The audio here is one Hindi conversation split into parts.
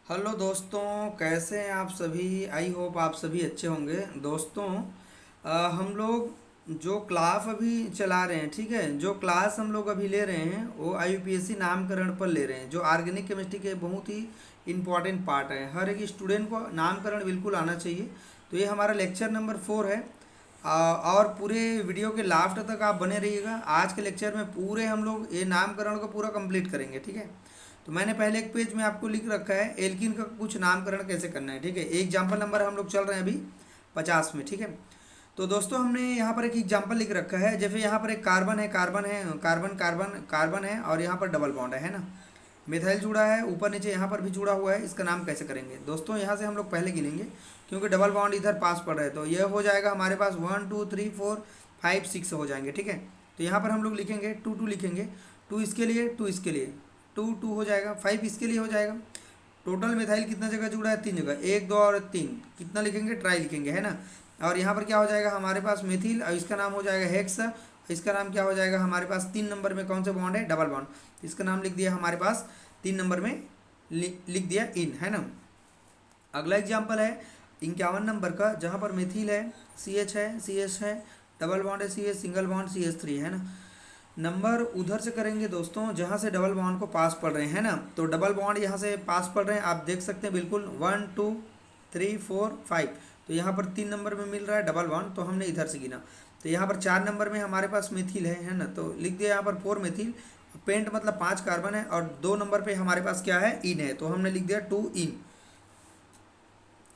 हेलो दोस्तों, कैसे हैं आप सभी। आई होप आप सभी अच्छे होंगे। दोस्तों, हम लोग जो क्लास अभी चला रहे हैं, ठीक है, जो क्लास हम लोग अभी ले रहे हैं वो आईयूपीएससी नामकरण पर ले रहे हैं, जो ऑर्गेनिक केमिस्ट्री के बहुत ही इम्पॉर्टेंट पार्ट है। हर एक स्टूडेंट को नामकरण बिल्कुल आना चाहिए। तो ये हमारा लेक्चर नंबर 4 है। और पूरे वीडियो के लास्ट तक आप बने रहिएगा। आज के लेक्चर में पूरे हम लोग ये नामकरण को पूरा कंप्लीट करेंगे, ठीक है। तो मैंने पहले एक पेज में आपको लिख रखा है एल्किन का कुछ नामकरण कैसे करना है, ठीक है। एग्जाम्पल नंबर हम लोग चल रहे हैं अभी 50 में, ठीक है। तो दोस्तों, हमने यहाँ पर एक एग्जाम्पल लिख रखा है। जैसे यहाँ पर एक कार्बन है, कार्बन है, कार्बन कार्बन कार्बन है, और यहाँ पर डबल बॉन्ड है ना। मिथाइल जुड़ा है, ऊपर नीचे यहाँ पर भी जुड़ा हुआ है। इसका नाम कैसे करेंगे दोस्तों, यहाँ से हम लोग पहले गिनेंगे, क्योंकि डबल बॉन्ड इधर पास पड़ रहा है। तो यह हो जाएगा हमारे पास 1 2 3 4 5 6 हो जाएंगे, ठीक है। तो यहाँ पर हम लोग लिखेंगे 2 2 लिखेंगे। 2 इसके लिए, 2 इसके लिए, 2 2 हो जाएगा। 5 इसके लिए हो जाएगा। टोटल मिथाइल कितना जगह जुड़ा है, 3 जगह, 1 2 और 3। कितना लिखेंगे, ट्राई लिखेंगे, है ना। और यहाँ पर क्या हो जाएगा हमारे पास मिथिल, और इसका नाम हो जाएगा हेक्स। इसका नाम क्या हो जाएगा हमारे पास, 3 नंबर में कौन सा बॉन्ड है, डबल बॉन्ड। इसका नाम लिख दिया हमारे पास 3 नंबर में, लिख दिया इन, है ना। अगला एग्जाम्पल है 51 नंबर का, जहाँ पर मिथिल है, सी एच है, सी एच है, डबल बॉन्ड है, C H, single bond, C H 3, है ना। नंबर उधर से करेंगे दोस्तों जहाँ से डबल बॉन्ड को पास पढ़ रहे हैं ना। तो डबल बॉन्ड यहाँ से पास पढ़ रहे हैं, आप देख सकते हैं बिल्कुल, 1 2 3 4 5। तो यहाँ पर 3 नंबर में मिल रहा है डबल बॉन्ड, तो हमने इधर से गिना। तो यहाँ पर 4 नंबर में हमारे पास मिथिल है ना। तो लिख दिया यहाँ पर 4 मिथिल। पेंट मतलब 5 कार्बन है, और 2 नंबर पे हमारे पास क्या है, इन है, तो हमने लिख दिया 2 इन।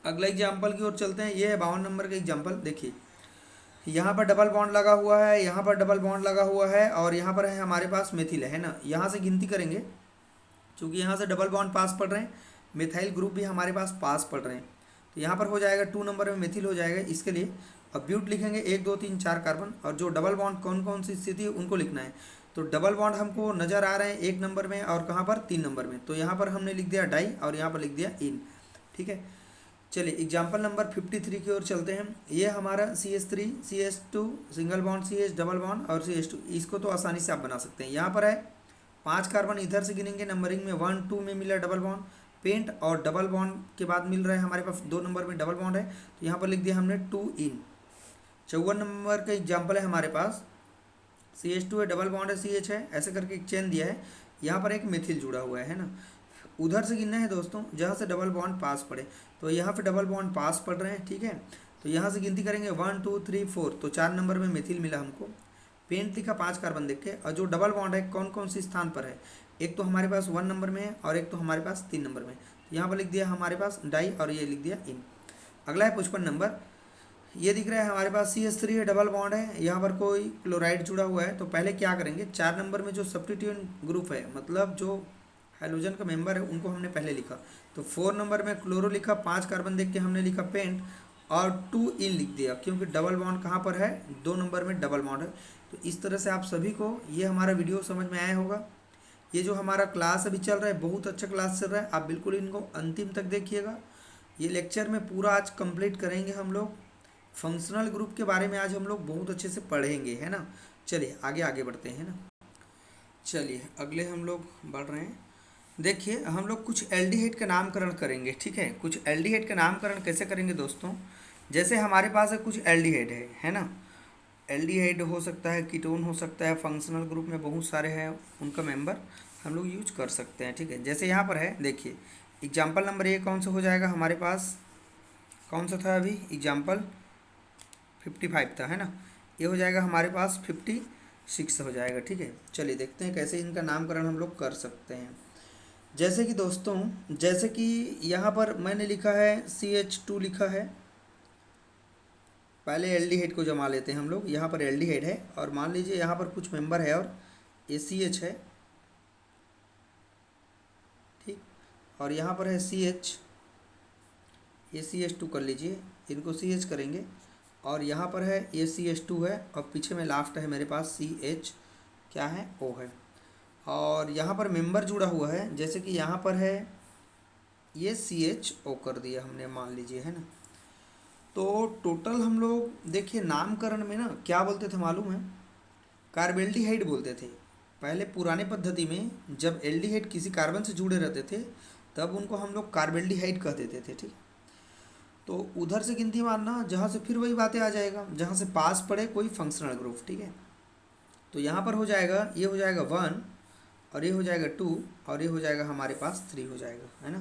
अगला एग्जाम्पल की ओर चलते हैं। ये है 52 नंबर का एग्जाम्पल। देखिए, यहाँ पर डबल बॉन्ड लगा हुआ है, यहाँ पर डबल बॉन्ड लगा हुआ है, और यहाँ पर है हमारे पास मिथिल है ना। यहाँ से गिनती करेंगे, क्योंकि यहाँ से डबल बॉन्ड पास पड़ रहे हैं, मिथाइल ग्रुप भी हमारे पास पास पड़ रहे हैं। तो यहाँ पर हो जाएगा 2 नंबर में मिथिल हो जाएगा इसके लिए। अब ब्यूट लिखेंगे 1 2 3 4 कार्बन, और जो डबल बॉन्ड कौन कौन सी स्थिति है उनको लिखना है। तो डबल बॉन्ड हमको नज़र आ रहे हैं 1 नंबर में, और कहाँ पर, 3 नंबर में। तो यहाँ पर हमने लिख दिया डाई, और यहाँ पर लिख दिया इन, ठीक है। चलिए एग्जाम्पल नंबर 53 की ओर चलते हैं। ये हमारा CH3 CH2 single bond CH double bond और CH2, इसको तो आसानी से आप बना सकते हैं। यहाँ पर है 5 कार्बन, इधर से गिनेंगे नंबरिंग में 1 2 में मिला डबल बॉन्ड। पेंट और डबल बॉन्ड के बाद मिल रहा है हमारे पास 2 नंबर में डबल बॉन्ड है, तो यहाँ पर लिख दिया हमने 2 इन। 54 नंबर का एग्जाम्पल है हमारे पास, CH2 है, डबल बॉन्ड है, CH है, ऐसे करके एक चेन दिया है। यहाँ पर एक मिथिल जुड़ा हुआ है ना। उधर से गिनना है दोस्तों जहाँ से डबल बॉन्ड पास पड़े। तो यहाँ पे डबल बॉन्ड पास पड़ रहे हैं, ठीक है। तो यहाँ से गिनती करेंगे 1 2 3 4। तो 4 नंबर में मिथिल मिला हमको। पेंट लिखा 5 कार्बन देख के, और जो डबल बॉन्ड है कौन कौन सी स्थान पर है, एक तो हमारे पास 1 नंबर में है, और एक तो हमारे पास 3 नंबर में। तो यहाँ पर लिख दिया हमारे पास डाई, और ये लिख दिया इन। अगला है 55 नंबर। ये दिख रहा है हमारे पास CH3 है, डबल बॉन्ड है, यहाँ पर कोई क्लोराइड जुड़ा हुआ है। तो पहले क्या करेंगे, 4 नंबर में जो सब्स्टिट्यूएंट ग्रुप है, मतलब जो हाइड्रोजन का मेंबर है, उनको हमने पहले लिखा। तो 4 नंबर में क्लोरो लिखा, 5 कार्बन देख के हमने लिखा पेंट, और 2 इन लिख दिया, क्योंकि डबल बॉन्ड कहाँ पर है, 2 नंबर में डबल बॉन्ड है। तो इस तरह से आप सभी को ये हमारा वीडियो समझ में आया होगा। ये जो हमारा क्लास अभी चल रहा है, बहुत अच्छा क्लास चल रहा है, आप बिल्कुल इनको अंतिम तक देखिएगा। ये लेक्चर में पूरा आज कंप्लीट करेंगे हम लोग। फंक्शनल ग्रुप के बारे में आज हम लोग बहुत अच्छे से पढ़ेंगे, है ना। चलिए आगे आगे बढ़ते हैं ना। चलिए अगले हम लोग बढ़ रहे हैं। देखिए, हम लोग कुछ एल्डिहाइड का नामकरण करेंगे, ठीक है। कुछ एल्डिहाइड का नामकरण कैसे करेंगे दोस्तों, जैसे हमारे पास है कुछ एल्डिहाइड है ना। एल्डिहाइड हो सकता है, कीटोन हो सकता है, फंक्शनल ग्रुप में बहुत सारे हैं, उनका मेंबर हम लोग यूज कर सकते हैं, ठीक है। जैसे यहाँ पर है, देखिए एग्जाम्पल नंबर ये कौन सा हो जाएगा हमारे पास, कौन सा था अभी एग्जाम्पल 55 था, है ना। ये हो जाएगा हमारे पास 56 हो जाएगा, ठीक है। चलिए देखते हैं कैसे इनका नामकरण हम लोग कर सकते हैं। जैसे कि दोस्तों, जैसे कि यहाँ पर मैंने लिखा है CH2 लिखा है। पहले एल्डिहाइड को जमा लेते हैं हम लोग। यहाँ पर एल्डिहाइड है, और मान लीजिए यहाँ पर कुछ मेंबर है, और ACH है, ठीक। और यहाँ पर है CH, ACH2 कर लीजिए, इनको CH करेंगे। और यहाँ पर है ACH2 है, और पीछे में लास्ट है मेरे पास CH क्या है, O है। और यहाँ पर मेंबर जुड़ा हुआ है, जैसे कि यहाँ पर है ये CHO कर दिया हमने, मान लीजिए, है ना। तो टोटल हम लोग देखिए नामकरण में ना क्या बोलते थे मालूम है, कार्बेल्डिहाइड बोलते थे। पहले पुराने पद्धति में जब एल्डिहाइड किसी कार्बन से जुड़े रहते थे, तब उनको हम लोग कार्बेल्डिहाइड कह देते थे, ठीक। तो उधर से गिनती मारना जहाँ से फिर वही बातें आ जाएगा, जहाँ से पास पड़े कोई फंक्शनल ग्रुप, ठीक है। तो यहाँ पर हो जाएगा, ये हो जाएगा 1 और ये हो जाएगा 2 और ये हो जाएगा हमारे पास 3 हो जाएगा, है ना।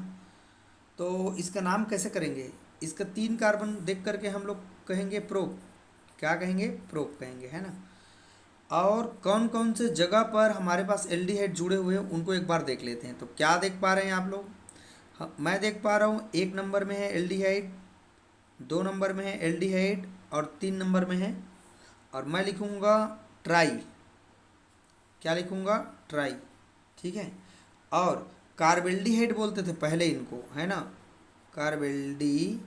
तो इसका नाम कैसे करेंगे, इसका 3 कार्बन देख करके हम लोग कहेंगे प्रोप, क्या कहेंगे, प्रोप कहेंगे, है ना। और कौन कौन से जगह पर हमारे पास एल्डिहाइड जुड़े हुए हैं उनको एक बार देख लेते हैं। तो क्या देख पा रहे हैं आप लोग, मैं देख पा रहा हूँ 1 नंबर में है एल्डिहाइड, 2 नंबर में है एल्डिहाइड और 3 नंबर में है, और मैं लिखूँगा ट्राई, क्या लिखूँगा, ट्राई, ठीक है। और कार्बेल्डिहाइड बोलते थे पहले इनको, है ना, कार्बेल्डिहाइड,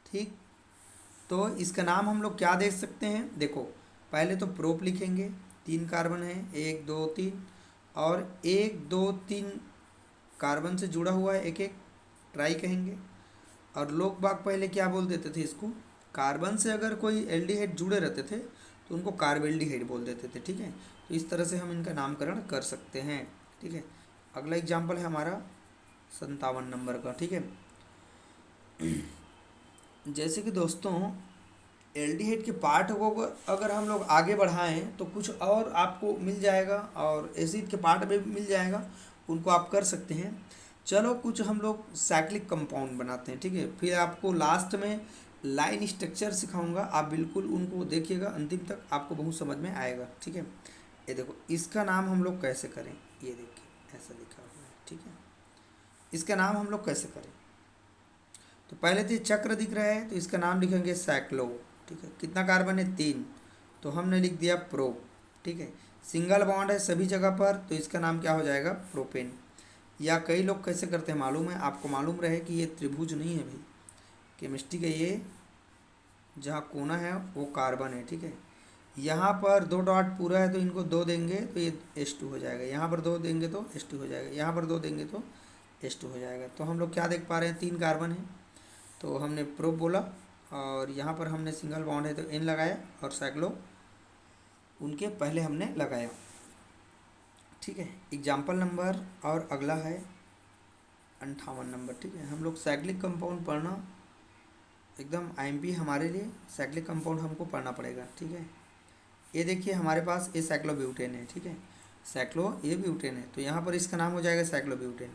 ठीक। तो इसका नाम हम लोग क्या देख सकते हैं, देखो पहले तो प्रोप लिखेंगे, 3 कार्बन है, 1 2 3, और 1 2 3 कार्बन से जुड़ा हुआ है एक एक, ट्राई कहेंगे। और लोग बाग पहले क्या बोल देते थे इसको, कार्बन से अगर कोई एल्डिहाइड जुड़े रहते थे तो उनको कार्बेल्डिहाइड बोल देते थे, ठीक है। तो इस तरह से हम इनका नामकरण कर सकते हैं, ठीक है। अगला एग्जाम्पल है हमारा 57 नंबर का, ठीक है। जैसे कि दोस्तों एल्डिहाइड के पार्ट को अगर हम लोग आगे बढ़ाएं तो कुछ और आपको मिल जाएगा, और एसिड के पार्ट में भी मिल जाएगा, उनको आप कर सकते हैं। चलो कुछ हम लोग साइक्लिक कंपाउंड बनाते हैं, ठीक है। फिर आपको लास्ट में लाइन स्ट्रक्चर सिखाऊंगा, आप बिल्कुल उनको देखिएगा अंतिम तक, आपको बहुत समझ में आएगा, ठीक है। ये देखो इसका नाम हम लोग कैसे करें, ये देखिए ऐसा लिखा हुआ है, ठीक है। इसका नाम हम लोग कैसे करें, तो पहले तो चक्र दिख रहा है तो इसका नाम लिखेंगे साइक्लो, ठीक है। कितना कार्बन है, 3, तो हमने लिख दिया प्रोप, ठीक है। सिंगल बॉन्ड है सभी जगह पर तो इसका नाम क्या हो जाएगा, प्रोपेन। या कई लोग कैसे करते हैं मालूम है आपको, मालूम रहे कि ये त्रिभुज नहीं है भाई, केमिस्ट्री का ये जहाँ कोना है वो कार्बन है, ठीक है। यहाँ पर 2 डॉट पूरा है तो इनको 2 देंगे तो ये H2 हो जाएगा, यहाँ पर 2 देंगे तो H2 हो जाएगा, यहाँ पर 2 देंगे तो H2 हो जाएगा। तो हम लोग क्या देख पा रहे हैं, 3 कार्बन है तो हमने प्रोप बोला, और यहाँ पर हमने सिंगल बॉन्ड है तो N लगाया, और साइक्लो उनके पहले हमने लगाया, ठीक है। एग्जाम्पल नंबर और अगला है 58 नंबर, ठीक है। हम लोग साइक्लिक कंपाउंड पढ़ना एकदम आईएमपी हमारे लिए, साइक्लिक कंपाउंड हमको पढ़ना पड़ेगा, ठीक है। ये देखिए हमारे पास ये साइक्लोब्यूटेन है, ठीक है, साइक्लो ये ब्यूटेन है, तो यहाँ पर इसका नाम हो जाएगा साइक्लोब्यूटेन,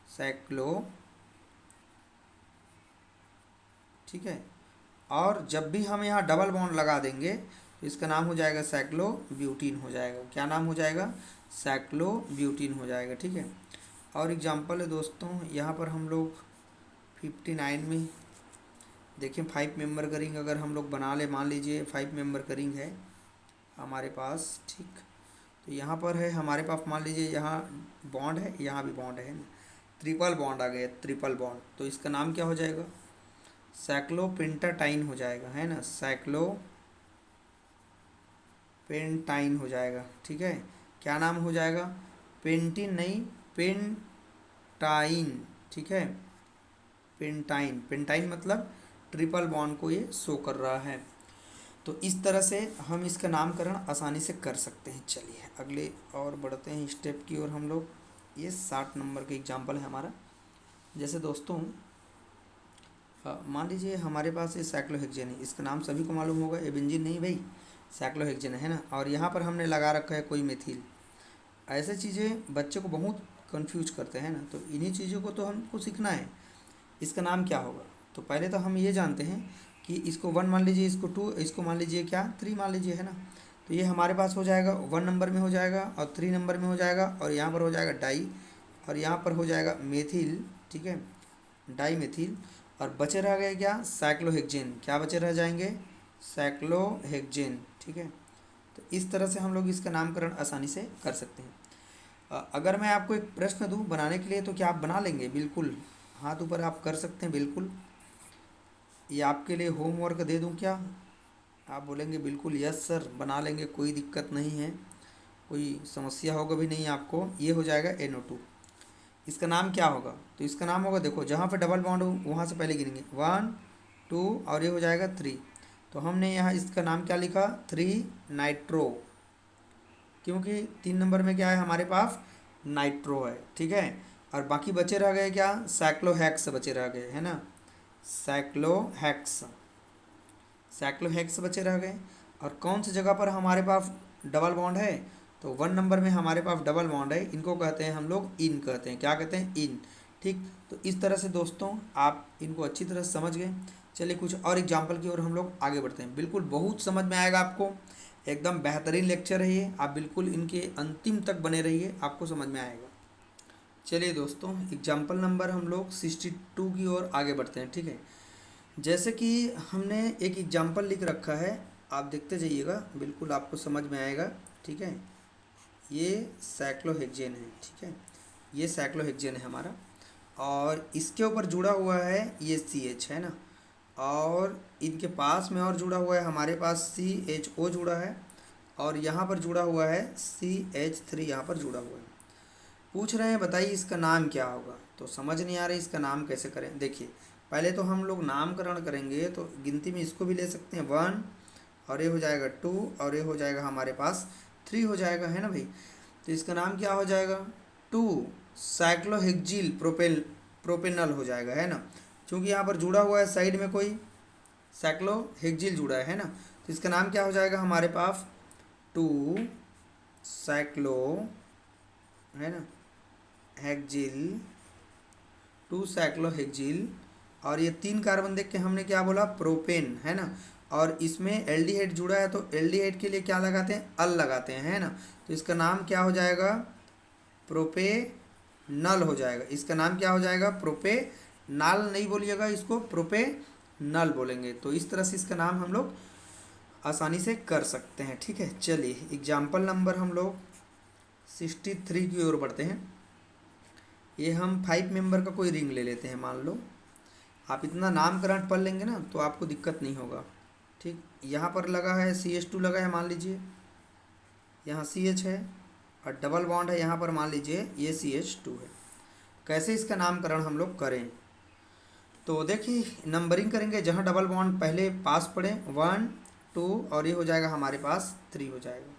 साइक्लो, ठीक है। और जब भी हम यहाँ डबल बॉन्ड लगा देंगे तो इसका नाम हो जाएगा साइक्लोब्यूटीन हो जाएगा, क्या नाम हो जाएगा, साइक्लोब्यूटीन हो जाएगा, ठीक है। और एग्जांपल है दोस्तों यहाँ पर हम लोग 59 में देखिए 5 मेंबर का रिंग अगर हम लोग बना ले, मान लीजिए 5 मेंबर का रिंग है हमारे पास, ठीक। तो यहाँ पर है हमारे पास, मान लीजिए यहाँ बॉन्ड है, यहाँ भी बॉन्ड है ना, ट्रिपल बॉन्ड आ गया, ट्रिपल बॉन्ड, तो इसका नाम क्या हो जाएगा, साइक्लोपेंटाटाइन हो जाएगा, है ना, साइक्लोपेंटाइन हो जाएगा, ठीक है। क्या नाम हो जाएगा, पेंटिन नहीं, पेंटाइन, ठीक है, पेंटाइन, पेंटाइन मतलब ट्रिपल बॉन्ड को ये शो कर रहा है। तो इस तरह से हम इसका नामकरण आसानी से कर सकते हैं। चलिए अगले और बढ़ते हैं स्टेप की ओर हम लोग। ये 60 नंबर का एग्जाम्पल है हमारा। जैसे दोस्तों मान लीजिए हमारे पास ये साइक्लोहेक्सेन है, इसका नाम सभी को मालूम होगा, ये बेंजीन नहीं भाई, साइक्लोहेक्सेन है ना। और यहाँ पर हमने लगा रखा है कोई मेथिल। ऐसे चीज़ें बच्चे को बहुत कंफ्यूज करते हैं ना, तो इन्हीं चीज़ों को तो हमको सीखना है। इसका नाम क्या होगा, तो पहले तो हम ये जानते हैं कि इसको 1 मान लीजिए, इसको 2, इसको मान लीजिए क्या 3 मान लीजिए, है ना। तो ये हमारे पास हो जाएगा 1 नंबर में हो जाएगा, और 3 नंबर में हो जाएगा, और यहाँ पर हो जाएगा डाई, और यहाँ पर हो जाएगा मेथिल, ठीक है, डाई मेथिल। और बचे रह गए क्या, साइक्लोहेक्सेन, क्या बचे रह जाएंगे, साइक्लोहेक्सेन, ठीक है। तो इस तरह से हम लोग इसका नामकरण आसानी से कर सकते हैं। अगर मैं आपको एक प्रश्न दूं बनाने के लिए तो क्या आप बना लेंगे, बिल्कुल हाथ ऊपर आप कर सकते हैं, बिल्कुल। ये आपके लिए होमवर्क दे दूं क्या, आप बोलेंगे बिल्कुल यस सर बना लेंगे, कोई दिक्कत नहीं है, कोई समस्या होगा भी नहीं आपको। ये हो जाएगा NO2। इसका नाम क्या होगा, तो इसका नाम होगा, देखो जहाँ पे डबल बॉन्ड हो वहाँ से पहले गिनेंगे 1 2 और ये हो जाएगा 3। तो हमने यहाँ इसका नाम क्या लिखा, 3 नाइट्रो, क्योंकि 3 नंबर में क्या है हमारे पास नाइट्रो है, ठीक है। और बाकी बचे रह गए क्या, साइक्लोहेक्स बचे रह गए, है ना, साइक्लोहेक्स, साइक्लोहेक्स बचे रह गए। और कौन सी जगह पर हमारे पास डबल बॉन्ड है, तो 1 नंबर में हमारे पास डबल बॉन्ड है, इनको कहते हैं हम लोग इन कहते हैं, क्या कहते हैं, इन, ठीक। तो इस तरह से दोस्तों आप इनको अच्छी तरह से समझ गए। चलिए कुछ और एग्जाम्पल की ओर हम लोग आगे बढ़ते हैं। बिल्कुल बहुत समझ में आएगा आपको, एकदम बेहतरीन लेक्चर है ये, आप बिल्कुल इनके अंतिम तक बने रहिए, आपको समझ में आएगा। चलिए दोस्तों एग्जाम्पल नंबर हम लोग 62 की ओर आगे बढ़ते हैं, ठीक है। जैसे कि हमने एक एग्जाम्पल लिख रखा है, आप देखते जाइएगा, बिल्कुल आपको समझ में आएगा, ठीक है। ये साइक्लोहेक्सेन है, ठीक है, ये साइक्लोहेक्सेन है हमारा, और इसके ऊपर जुड़ा हुआ है ये CH, है ना, और इनके पास में और जुड़ा हुआ है हमारे पास CHO जुड़ा है, और यहाँ पर जुड़ा हुआ है CH3, यहाँ पर जुड़ा हुआ है। पूछ रहे हैं बताइए इसका नाम क्या होगा, तो समझ नहीं आ रहा इसका नाम कैसे करें। देखिए पहले तो हम लोग नामकरण करेंगे, तो गिनती में इसको भी ले सकते हैं 1, और ये हो जाएगा 2, और ये हो जाएगा हमारे पास 3 हो जाएगा, है ना भाई। तो इसका नाम क्या हो जाएगा, 2 साइक्लोहेक्सिल प्रोपेनल हो जाएगा, है ना, क्योंकि यहाँ पर जुड़ा हुआ है साइड में कोई साइक्लोहेक्सिल जुड़ा है ना। तो इसका नाम क्या हो जाएगा हमारे पास 2 साइक्लो, है ना, हेक्सिल, 2 साइक्लोहेक्सिल, और ये 3 कार्बन देख के हमने क्या बोला, प्रोपेन, है ना। और इसमें एल्डिहाइड जुड़ा है, तो एल्डिहाइड के लिए क्या लगाते हैं, अल लगाते हैं, है ना। तो इसका नाम क्या हो जाएगा, प्रोपेनल हो जाएगा। इसका नाम क्या हो जाएगा, प्रोपेनल नहीं बोलिएगा, इसको प्रोपेनल बोलेंगे। तो इस तरह से इसका नाम हम लोग आसानी से कर सकते हैं, ठीक है। चलिए एग्जाम्पल नंबर हम लोग 63 की ओर बढ़ते हैं। ये हम 5 मेंबर का कोई रिंग ले लेते हैं, मान लो आप इतना नामकरण पढ़ लेंगे ना तो आपको दिक्कत नहीं होगा, ठीक। यहाँ पर लगा है CH2 लगा है, मान लीजिए यहाँ CH है, और डबल बॉन्ड है यहाँ पर, मान लीजिए ये CH2 है। कैसे इसका नामकरण हम लोग करें, तो देखिए नंबरिंग करेंगे, जहाँ डबल बॉन्ड पहले पास पड़े 1 2, और ये हो जाएगा हमारे पास 3 हो जाएगा।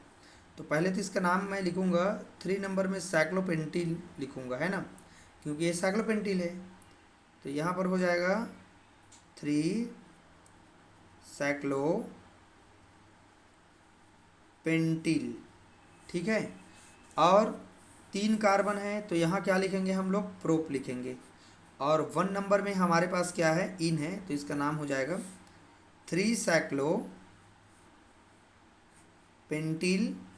तो पहले तो इसका नाम मैं लिखूँगा 3 नंबर में साइक्लोपेंटिल लिखूँगा, है ना, क्योंकि ये साइक्लोपेंटिल है। तो यहाँ पर हो जाएगा 3 साइक्लोपेंटिल, ठीक है। और 3 कार्बन है, तो यहाँ क्या लिखेंगे हम लोग, प्रोप लिखेंगे। और 1 नंबर में हमारे पास क्या है, इन है, तो इसका नाम हो जाएगा 3 साइक्लोपेंटिल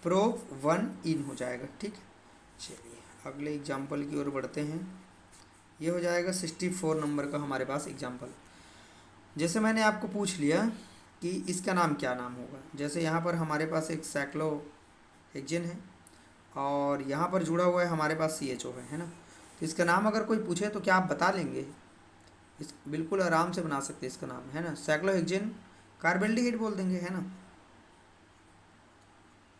प्रोप 1 इन हो जाएगा, ठीक है। चलिए अगले एग्जाम्पल की ओर बढ़ते हैं। ये हो जाएगा 64 नंबर का हमारे पास एग्जाम्पल। जैसे मैंने आपको पूछ लिया कि इसका नाम क्या नाम होगा, जैसे यहाँ पर हमारे पास एक साइक्लोहेक्सेन है, और यहाँ पर जुड़ा हुआ है हमारे पास CHO है ना। तो इसका नाम अगर कोई पूछे तो क्या आप बता लेंगे, इस बिल्कुल आराम से बना सकते हैं इसका नाम, है ना, साइक्लोहेक्सेन कार्बेल्डिहाइड बोल देंगे, है ना,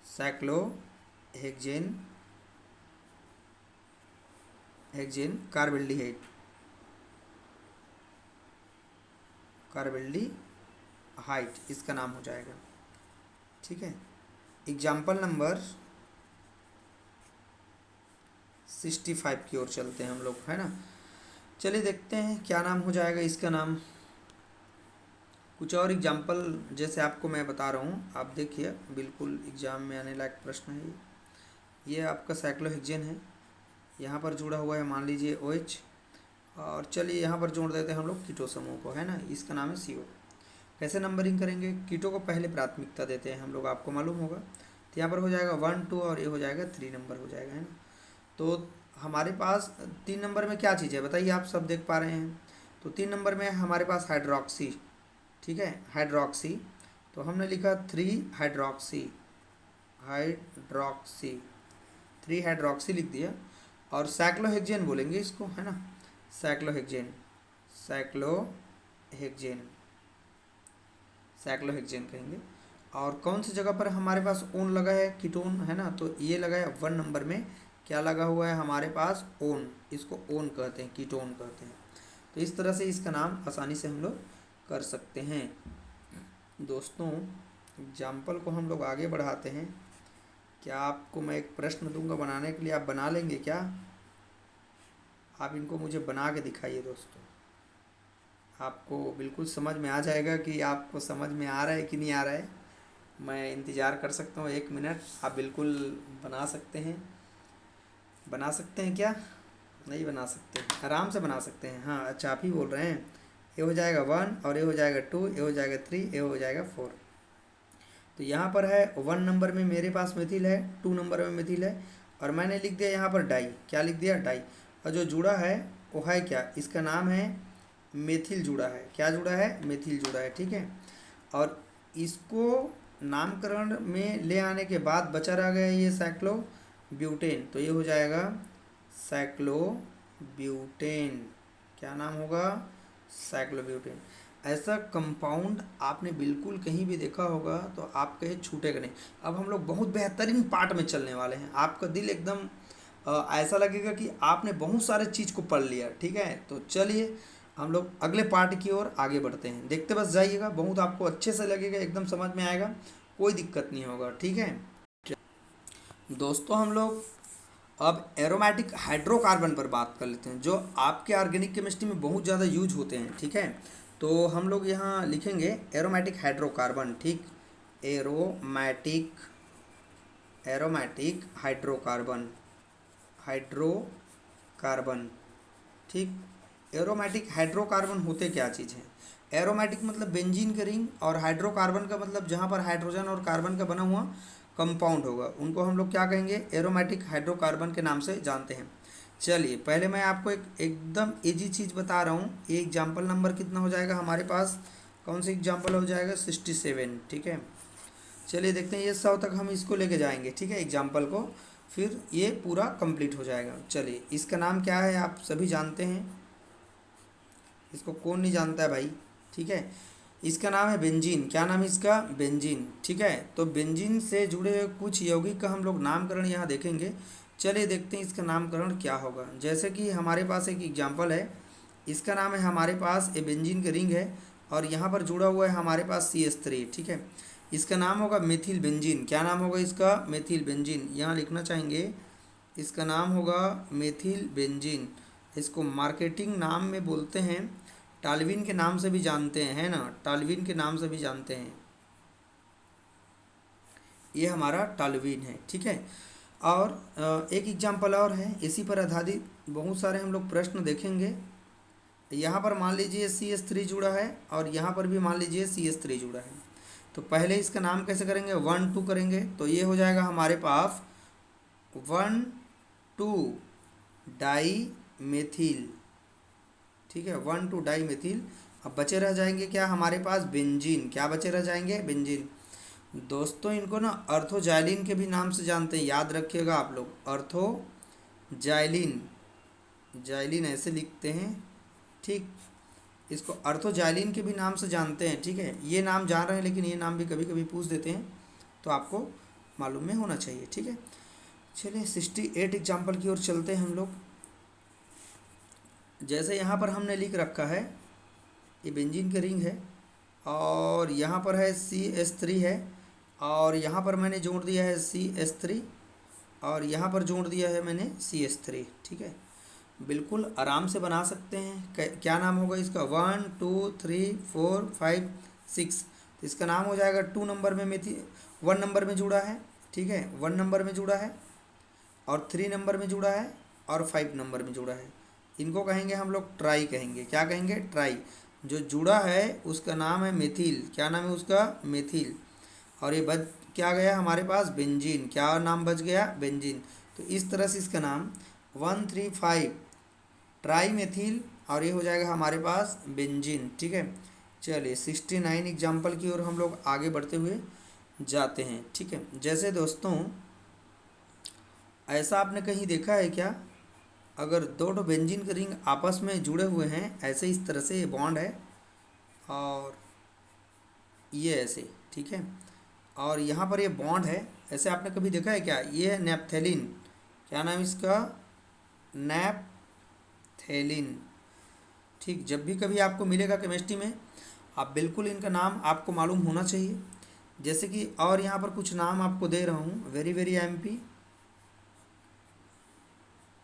साइक्लोहेक्सेन कार्बेल्डिहाइड, कार्बेल्डिहाइड इसका नाम हो जाएगा, ठीक है। एग्जाम्पल नंबर 65 की ओर चलते हैं हम लोग, है ना। चलिए देखते हैं क्या नाम हो जाएगा इसका नाम। कुछ और एग्जाम्पल जैसे आपको मैं बता रहा हूँ, आप देखिए बिल्कुल एग्जाम में आने लायक प्रश्न है ये आपका साइक्लोहेक्सेन है, यहाँ पर जुड़ा हुआ है मान लीजिए OH, और चलिए यहाँ पर जोड़ देते हैं हम लोग कीटो समूह को, है ना, इसका नाम है CO। कैसे नंबरिंग करेंगे, कीटो को पहले प्राथमिकता देते हैं हम लोग, आपको मालूम होगा। तो यहाँ पर हो जाएगा 1 2, और ये हो जाएगा 3 नंबर हो जाएगा, है ना। तो हमारे पास 3 नंबर में क्या चीज़ है बताइए, आप सब देख पा रहे हैं। तो 3 नंबर में हमारे पास हाइड्रोक्सी, ठीक है, हाइड्रोक्सी। तो हमने लिखा 3 हाइड्रोक्सी, 3 हाइड्रोक्सी लिख दिया। और साइक्लोहेक्सेन बोलेंगे इसको, है ना, साइक्लोहेक्सेन कहेंगे। और कौन सी जगह पर हमारे पास ओन लगा है, कीटोन, है ना, तो ये लगा है 1 नंबर में, क्या लगा हुआ है हमारे पास, ओन, इसको ओन कहते हैं, कीटोन कहते हैं। तो इस तरह से इसका नाम आसानी से हम लोग कर सकते हैं। दोस्तों एग्जाम्पल को हम लोग आगे बढ़ाते हैं। क्या आपको मैं एक प्रश्न दूंगा बनाने के लिए, आप बना लेंगे क्या? आप इनको मुझे बना के दिखाइए दोस्तों। आपको बिल्कुल समझ में आ जाएगा कि आपको समझ में आ रहा है कि नहीं आ रहा है। मैं इंतज़ार कर सकता हूँ 1 मिनट। आप बिल्कुल बना सकते हैं। बना सकते हैं क्या? नहीं बना सकते? आराम से बना सकते हैं। हाँ अच्छा, आप ही बोल रहे हैं। ये हो जाएगा 1 और ये हो जाएगा 2, ये हो जाएगा 3, ये हो जाएगा 4। तो यहाँ पर है 1 नंबर में मेरे पास मिथिल है, 2 नंबर में मिथिल है, और मैंने लिख दिया यहाँ पर डाई। क्या लिख दिया? डाई। और जो जुड़ा है वो है क्या? इसका नाम है मेथिल जुड़ा है। क्या जुड़ा है? मेथिल जुड़ा है। ठीक है। और इसको नामकरण में ले आने के बाद बचा रह गया ये साइक्लो ब्यूटेन। तो ये हो जाएगा साइक्लो ब्यूटेन। क्या नाम होगा? Cyclo butane. ऐसा कंपाउंड आपने बिल्कुल कहीं भी देखा होगा तो आप कहे छूटेगा नहीं। अब हम लोग बहुत बेहतरीन पार्ट में चलने वाले हैं। आपका दिल एकदम ऐसा लगेगा कि आपने बहुत सारे चीज़ को पढ़ लिया। ठीक है, तो चलिए हम लोग अगले पार्ट की ओर आगे बढ़ते हैं। देखते बस जाइएगा, बहुत आपको अच्छे से लगेगा, एकदम समझ में आएगा, कोई दिक्कत नहीं होगा। ठीक है दोस्तों, हम लोग अब एरोमेटिक हाइड्रोकार्बन पर बात कर लेते हैं, जो आपके ऑर्गेनिक केमिस्ट्री में बहुत ज़्यादा यूज होते हैं। ठीक है, तो हम लोग यहाँ लिखेंगे एरोमेटिक हाइड्रोकार्बन। ठीक, एरोमेटिक एरोमेटिक हाइड्रोकार्बन, हाइड्रोकार्बन। ठीक, एरोमेटिक हाइड्रोकार्बन होते क्या चीज़ है? एरोमेटिक मतलब बेंजीन का रिंग, और हाइड्रोकार्बन का मतलब जहाँ पर हाइड्रोजन और कार्बन का बना हुआ कंपाउंड होगा, उनको हम लोग क्या कहेंगे? एरोमेटिक हाइड्रोकार्बन के नाम से जानते हैं। चलिए पहले मैं आपको एक एकदम इजी चीज़ बता रहा हूँ। ये एग्जाम्पल नंबर कितना हो जाएगा हमारे पास? कौन सी एग्जाम्पल हो जाएगा? 67। ठीक है, चलिए देखते हैं, ये 100 तक हम इसको लेके जाएंगे। ठीक है, एग्जाम्पल को, फिर ये पूरा कंप्लीट हो जाएगा। चलिए, इसका नाम क्या है? आप सभी जानते हैं, इसको कौन नहीं जानता है भाई? ठीक है, इसका नाम है बेंजीन। क्या नाम है इसका? बेंजीन। ठीक है, तो बेंजीन से जुड़े हुए कुछ यौगिक का हम लोग नामकरण यहाँ देखेंगे। चलिए देखते हैं इसका नामकरण क्या होगा। जैसे कि हमारे पास एक एग्जाम्पल है, इसका नाम है हमारे पास ए बेंजीन का रिंग है, और यहाँ पर जुड़ा हुआ है हमारे पास CH3। ठीक है, इसका नाम होगा मेथिल बेंजीन। क्या नाम होगा इसका? Methyl benzene. यहाँ लिखना चाहेंगे, इसका नाम होगा मेथिल बेंजीन। इसको मार्केटिंग नाम में बोलते हैं, टालविन के नाम से भी जानते हैं, है ना? टालविन के नाम से भी जानते हैं। ये हमारा टालविन है। ठीक है, और एक एग्जाम्पल और है, इसी पर आधारित बहुत सारे हम लोग प्रश्न देखेंगे। यहाँ पर मान लीजिए CH3 जुड़ा है, और यहाँ पर भी मान लीजिए CH3 जुड़ा है। तो पहले इसका नाम कैसे करेंगे? 1 2 करेंगे, तो ये हो जाएगा हमारे पास 1 2 डाई मेथिल। ठीक है, 1 2 डाई मेथिल। अब बचे रह जाएंगे क्या हमारे पास? बेंजीन। क्या बचे रह जाएंगे? बेंजीन। दोस्तों, इनको ना अर्थोजाइलिन के भी नाम से जानते हैं, याद रखिएगा आप लोग। अर्थोजाइलिन, जाइलिन ऐसे लिखते हैं। ठीक, इसको अर्थोजाइलिन के भी नाम से जानते हैं। ठीक है, ये नाम जान रहे हैं, लेकिन ये नाम भी कभी कभी पूछ देते हैं, तो आपको मालूम में होना चाहिए। ठीक है, चलिए 68 एग्जाम्पल की ओर चलते हैं हम लोग। जैसे यहाँ पर हमने लिख रखा है, ये बेंजीन का रिंग है, और यहाँ पर है CH3 है, और यहाँ पर मैंने जोड़ दिया है CH3, और यहाँ पर जोड़ दिया है मैंने CH3। ठीक है, बिल्कुल आराम से बना सकते हैं। क्या नाम होगा इसका? 1 2 3 4 5 6। तो इसका नाम हो जाएगा 2 नंबर में मेथी 1 नंबर में जुड़ा है। ठीक है, 1 नंबर में जुड़ा है, और 3 नंबर में जुड़ा है, और 5 नंबर में जुड़ा है। इनको कहेंगे हम लोग ट्राई कहेंगे। क्या कहेंगे? ट्राई। जो जुड़ा है उसका नाम है मेथिल। क्या नाम है उसका? मेथिल। और ये बच क्या गया हमारे पास? बेंजीन। क्या नाम बच गया? बेंजीन। तो इस तरह से इसका नाम 1 3 5 ट्राई मेथिल, और ये हो जाएगा हमारे पास बेंजीन। ठीक है, चलिए 69 एग्जाम्पल की ओर हम लोग आगे बढ़ते हुए जाते हैं। ठीक है, जैसे दोस्तों, ऐसा आपने कहीं देखा है क्या? अगर दो ठो बेंजीन के रिंग आपस में जुड़े हुए हैं, ऐसे इस तरह से ये बॉन्ड है, और ये ऐसे। ठीक है, और यहाँ पर ये बॉन्ड है, ऐसे आपने कभी देखा है क्या? ये है नेपथेलिन। क्या नाम इसका? नेपथेलिन। ठीक, जब भी कभी आपको मिलेगा केमिस्ट्री में, आप बिल्कुल इनका नाम आपको मालूम होना चाहिए। जैसे कि और यहाँ पर कुछ नाम आपको दे रहा हूँ, वेरी वेरी एमपी,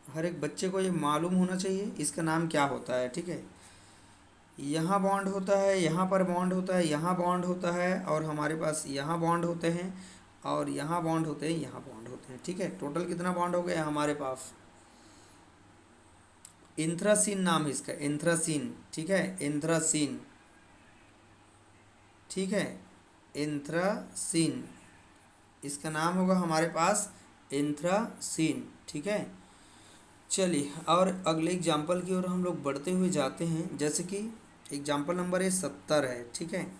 हर एक बच्चे को ये मालूम होना चाहिए इसका नाम क्या होता है, ठीक है। यहाँ बॉन्ड होता है, यहाँ पर बॉन्ड होता है, यहाँ बॉन्ड होता है, और हमारे पास यहाँ बॉन्ड होते हैं, और यहाँ बॉन्ड होते हैं, यहाँ बॉन्ड होते हैं, ठीक है। टोटल कितना बॉन्ड हो गया हमारे पास? एंथ्रासीन नाम है इसका, एंथ्रासीन, ठीक है, एंथ्रासीन, ठीक है, एंथ्रासीन, इसका नाम होगा हमारे पास एंथ्रासीन, ठीक है। चलिए और अगले एग्जाम्पल की ओर हम लोग बढ़ते हुए जाते हैं। जैसे कि एग्जाम्पल नंबर 70 है, ठीक है।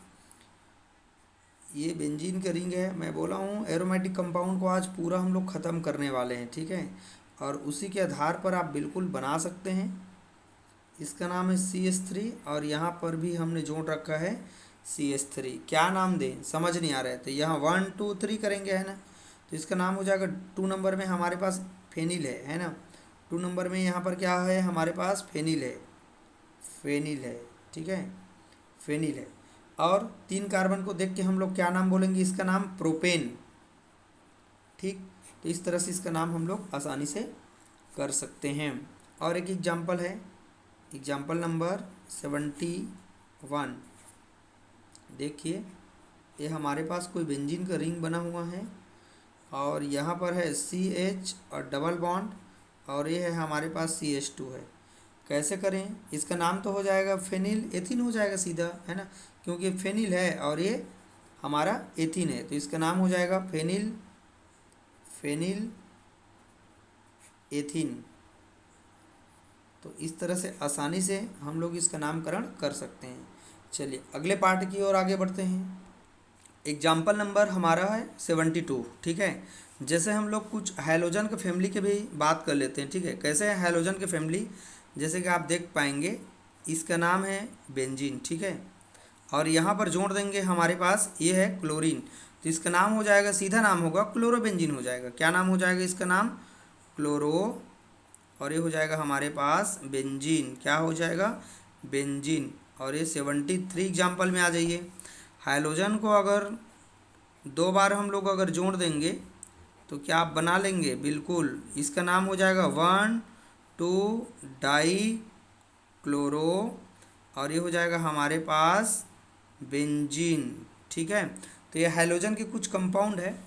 ये बेंजीन का रिंग है, मैं बोला हूँ एरोमेटिक कंपाउंड को आज पूरा हम लोग ख़त्म करने वाले हैं, ठीक है। और उसी के आधार पर आप बिल्कुल बना सकते हैं। इसका नाम है CH3, और यहाँ पर भी हमने जोड़ रखा है CH3। क्या नाम दें समझ नहीं आ रहा है, तो यहाँ 1 2 3 करेंगे, है ना। तो इसका नाम हो जाएगा 2 नंबर में हमारे पास फेनिल है ना। 2 नंबर में यहाँ पर क्या है हमारे पास? फेनिल है, फेनिल है, ठीक है, फेनिल है। और 3 कार्बन को देख के हम लोग क्या नाम बोलेंगे? इसका नाम प्रोपेन, ठीक। तो इस तरह से इसका नाम हम लोग आसानी से कर सकते हैं। और एक एग्जाम्पल है, एग्जाम्पल नंबर 71। देखिए ये हमारे पास कोई बेंजीन का रिंग बना हुआ है, और यहाँ पर है CH और डबल बॉन्ड, और ये है हमारे पास CH2 है। कैसे करें? इसका नाम तो हो जाएगा फेनिल एथिन हो जाएगा सीधा, है ना, क्योंकि फेनिल है और ये हमारा एथिन है, तो इसका नाम हो जाएगा फेनिल, फेनिल एथिन। तो इस तरह से आसानी से हम लोग इसका नामकरण कर सकते हैं। चलिए अगले पार्ट की ओर आगे बढ़ते हैं। एग्जाम्पल नंबर हमारा है 72, ठीक है। जैसे हम लोग कुछ हैलोजन के फैमिली के भी बात कर लेते हैं, ठीक है। कैसे है हैलोजन के फैमिली? जैसे कि आप देख पाएंगे इसका नाम है बेंजीन, ठीक है। और यहाँ पर जोड़ देंगे हमारे पास ये है क्लोरीन, तो इसका नाम हो जाएगा, सीधा नाम होगा क्लोरोबेंजीन हो जाएगा। क्या नाम हो जाएगा इसका नाम? क्लोरो, और ये हो जाएगा हमारे पास बेंजीन। क्या हो जाएगा? बेंजीन। और ये 73 एग्जाम्पल में आ जाइए। हाइड्रोजन को अगर 2 बार हम लोग अगर जोड़ देंगे तो क्या आप बना लेंगे? बिल्कुल। इसका नाम हो जाएगा 1 2 डाई क्लोरो, और ये हो जाएगा हमारे पास बेंजीन, ठीक है। तो ये हाइड्रोजन के कुछ कंपाउंड है।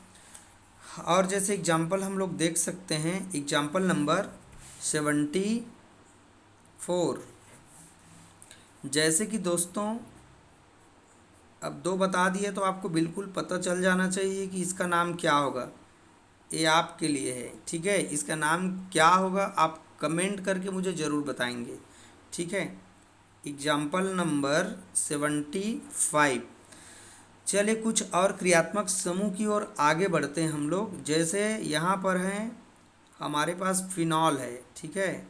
और जैसे एग्जाम्पल हम लोग देख सकते हैं, एग्जाम्पल नंबर 74। जैसे कि दोस्तों अब 2 बता दिए तो आपको बिल्कुल पता चल जाना चाहिए कि इसका नाम क्या होगा। ये आपके लिए है, ठीक है। इसका नाम क्या होगा आप कमेंट करके मुझे ज़रूर बताएंगे, ठीक है। Example number 75। चलिए कुछ और क्रियात्मक समूह की ओर आगे बढ़ते हैं हम लोग। जैसे यहाँ पर हैं हमारे पास फिनॉल है, ठीक है।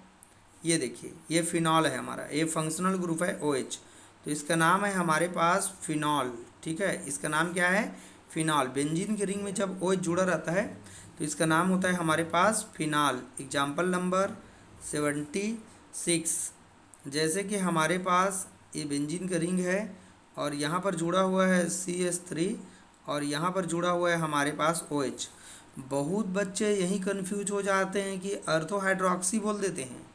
ये देखिए ये फिनॉल है हमारा, ये फंक्शनल ग्रुप है OH, तो इसका नाम है हमारे पास फिनॉल, ठीक है। इसका नाम क्या है? फिनॉल। बेंजीन के रिंग में जब OH जुड़ा रहता है तो इसका नाम होता है हमारे पास फिनॉल। Example number 76। जैसे कि हमारे पास ये बेंजीन का रिंग है, और यहाँ पर जुड़ा हुआ है CH3, और यहाँ पर जुड़ा हुआ है हमारे पास OH। बहुत बच्चे यही कन्फ्यूज हो जाते हैं कि अर्थो हाइड्रोक्सी बोल देते हैं,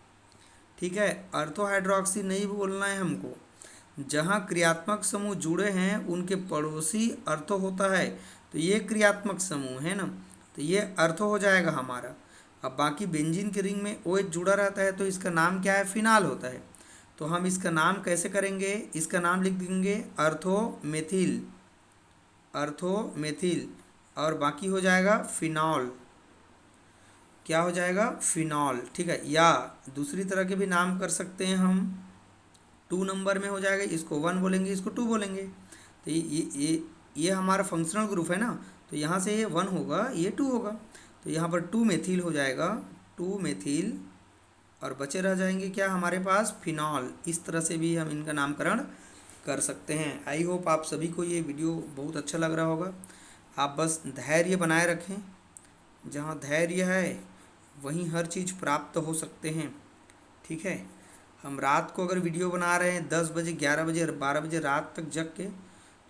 ठीक है। अर्थो हाइड्रोक्सी नहीं बोलना है हमको। जहाँ क्रियात्मक समूह जुड़े हैं उनके पड़ोसी अर्थो होता है, तो ये क्रियात्मक समूह है ना, तो ये अर्थो हो जाएगा हमारा। अब बाकी बेंजीन के रिंग में OH जुड़ा रहता है तो इसका नाम क्या है? फिनाल होता है। तो हम इसका नाम कैसे करेंगे? इसका नाम लिख देंगे अर्थोमेथिल, अर्थोमेथिल, और बाकी हो जाएगा फिनॉल। क्या हो जाएगा? फिनॉल, ठीक है। या दूसरी तरह के भी नाम कर सकते हैं हम। 2 नंबर में हो जाएगा, इसको 1 बोलेंगे, इसको 2 बोलेंगे। तो ये हमारा फंक्शनल ग्रुप है ना, तो यहाँ से ये 1 होगा, ये 2 होगा, तो यहाँ पर 2 मेथिल हो जाएगा, 2 मेथिल, और बचे रह जाएंगे क्या हमारे पास? फिनॉल। इस तरह से भी हम इनका नामकरण कर सकते हैं। आई होप आप सभी को ये वीडियो बहुत अच्छा लग रहा होगा। आप बस धैर्य बनाए रखें, जहाँ धैर्य है वहीं हर चीज़ प्राप्त हो सकते हैं, ठीक है। हम रात को अगर वीडियो बना रहे हैं 10 बजे 11 बजे 12 बजे रात तक जग के,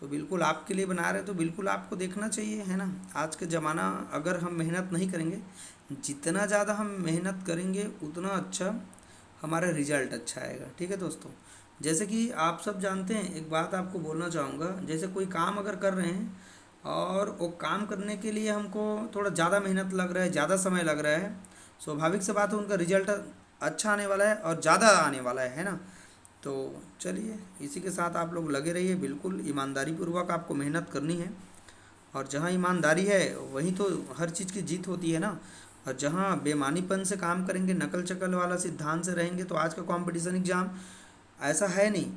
तो बिल्कुल आपके लिए बना रहे हैं, तो बिल्कुल आपको देखना चाहिए, है ना। आज का ज़माना, अगर हम मेहनत नहीं करेंगे, जितना ज़्यादा हम मेहनत करेंगे उतना अच्छा हमारा रिजल्ट अच्छा आएगा। ठीक है दोस्तों, जैसे कि आप सब जानते हैं, एक बात आपको बोलना चाहूँगा, जैसे कोई काम अगर कर रहे हैं और वो काम करने के लिए हमको थोड़ा ज़्यादा मेहनत लग रहा है, ज़्यादा समय लग रहा है, स्वाभाविक सी बात है उनका रिजल्ट अच्छा आने वाला है और ज़्यादा आने वाला है ना। तो चलिए, इसी के साथ आप लोग लगे रहिए, बिल्कुल ईमानदारी पूर्वक आपको मेहनत करनी है। और जहाँ ईमानदारी है वहीं तो हर चीज़ की जीत होती है ना। और जहाँ बेईमानीपन से काम करेंगे, नकल चकल वाला सिद्धांत से रहेंगे, तो आज का कंपटीशन एग्ज़ाम ऐसा है नहीं।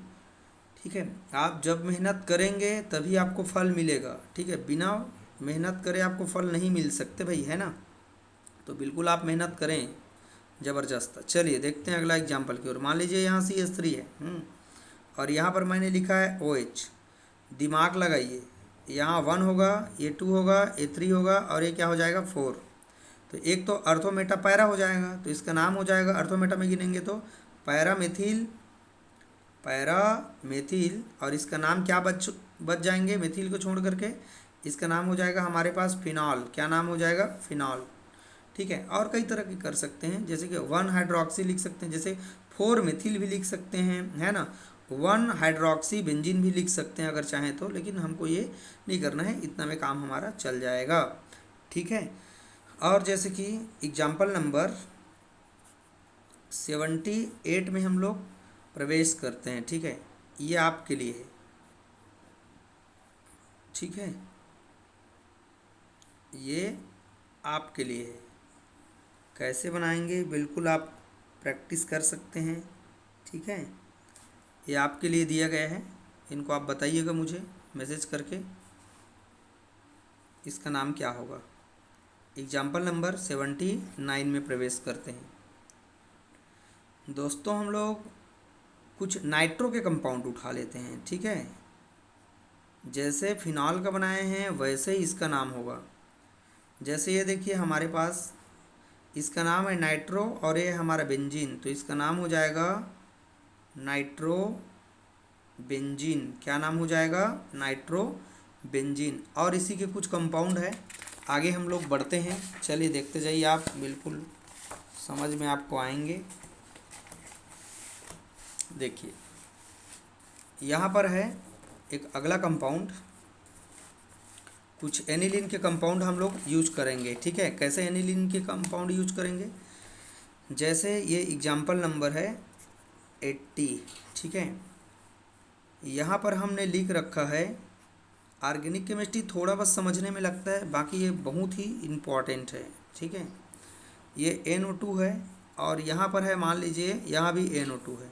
ठीक है, आप जब मेहनत करेंगे तभी आपको फल मिलेगा। ठीक है, बिना मेहनत करे आपको फल नहीं मिल सकते भाई, है ना। तो बिल्कुल आप मेहनत करें ज़बरदस्त। चलिए देखते हैं अगला एग्जाम्पल की ओर। मान लीजिए यहाँ CH3 है, और यहाँ पर मैंने लिखा है OH। दिमाग लगाइए, यहाँ 1 होगा, ये 2 होगा, ये 3 होगा, और ये क्या हो जाएगा 4। तो एक तो अर्थोमेटा पैरा हो जाएगा, तो इसका नाम हो जाएगा, अर्थोमेटा में गिनेंगे तो पैरामेथिल, पैरामेथिल, और इसका नाम क्या बच जाएंगे, मेथिल को छोड़ करके इसका नाम हो जाएगा हमारे पास फिनॉल। क्या नाम हो जाएगा, फिनॉल। ठीक है, और कई तरह की कर सकते हैं, जैसे कि 1 हाइड्रोक्सी लिख सकते हैं, जैसे 4 मेथिल भी लिख सकते हैं, है ना। 1 हाइड्रोक्सी बेंजीन भी लिख सकते हैं अगर चाहें तो, लेकिन हमको ये नहीं करना है, इतना में काम हमारा चल जाएगा। ठीक है, और जैसे कि एग्जाम्पल नंबर 78 में हम लोग प्रवेश करते हैं। ठीक है, ये आपके लिए है। ठीक है, ये आपके लिए है। कैसे बनाएंगे, बिल्कुल आप प्रैक्टिस कर सकते हैं। ठीक है, ये आपके लिए दिया गया है, इनको आप बताइएगा मुझे मैसेज करके इसका नाम क्या होगा। एग्जाम्पल नंबर 79 में प्रवेश करते हैं। दोस्तों, हम लोग कुछ नाइट्रो के कंपाउंड उठा लेते हैं। ठीक है, जैसे फिनॉल का बनाए हैं वैसे ही इसका नाम होगा। जैसे ये देखिए हमारे पास इसका नाम है नाइट्रो, और ये हमारा बेंजीन, तो इसका नाम हो जाएगा नाइट्रो बेंजीन। क्या नाम हो जाएगा, नाइट्रो बेंजीन। और इसी के कुछ कंपाउंड है, आगे हम लोग बढ़ते हैं। चलिए देखते जाइए, आप बिल्कुल समझ में आपको आएंगे। देखिए यहाँ पर है एक अगला कंपाउंड, कुछ एनिलीन के कंपाउंड हम लोग यूज करेंगे। ठीक है, कैसे एनिलीन के कंपाउंड यूज करेंगे, जैसे ये एग्जाम्पल नंबर है 80। ठीक है, यहाँ पर हमने लिख रखा है, ऑर्गेनिक केमिस्ट्री थोड़ा बस समझने में लगता है, बाकी ये बहुत ही इम्पॉर्टेंट है। ठीक है, ये NO2 है, और यहाँ पर है मान लीजिए यहाँ भी NO2 है,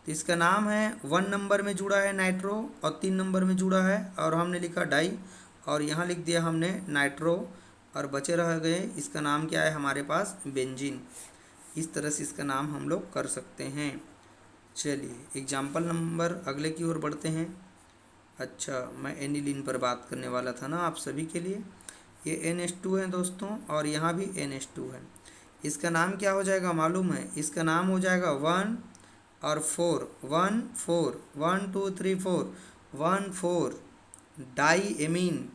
तो इसका नाम है 1 नंबर में जुड़ा है नाइट्रो, और 3 नंबर में जुड़ा है, और हमने लिखा डाई, और यहाँ लिख दिया हमने नाइट्रो, और बचे रह गए, इसका नाम क्या है हमारे पास, बेंजीन। इस तरह से इसका नाम हम लोग कर सकते हैं। चलिए एग्जाम्पल नंबर अगले की ओर बढ़ते हैं। अच्छा, मैं एनिलीन पर बात करने वाला था ना आप सभी के लिए। ये NH2 है दोस्तों, और यहाँ भी NH2 है। इसका नाम क्या हो जाएगा मालूम है, इसका नाम हो जाएगा 1 और 4, 1 4, 1 2 3 4, 1 4 डाई एमीन,